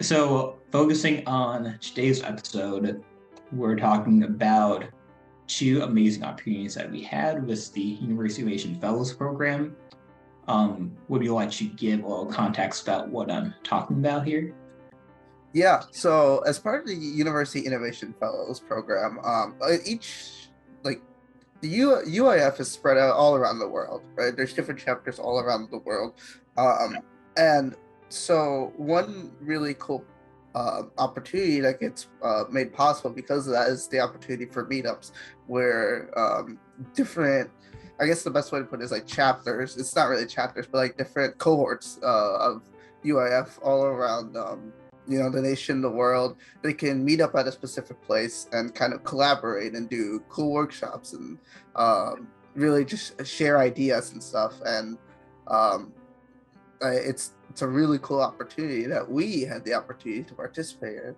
So, focusing on today's episode, we're talking about two amazing opportunities that we had with the University Innovation Fellows Program. Would you like to give a little context about what I'm talking about here? Yeah, so as part of the University Innovation Fellows program, each like the UIF is spread out all around the world, right? There's different chapters all around the world, and so one really cool opportunity that gets made possible because of that is the opportunity for meetups, where different. I guess the best way to put it is like chapters. It's not really chapters, but like different cohorts of UIF all around the nation, the world. They can meet up at a specific place and kind of collaborate and do cool workshops and really just share ideas and stuff. And um, it's a really cool opportunity that we had the opportunity to participate in.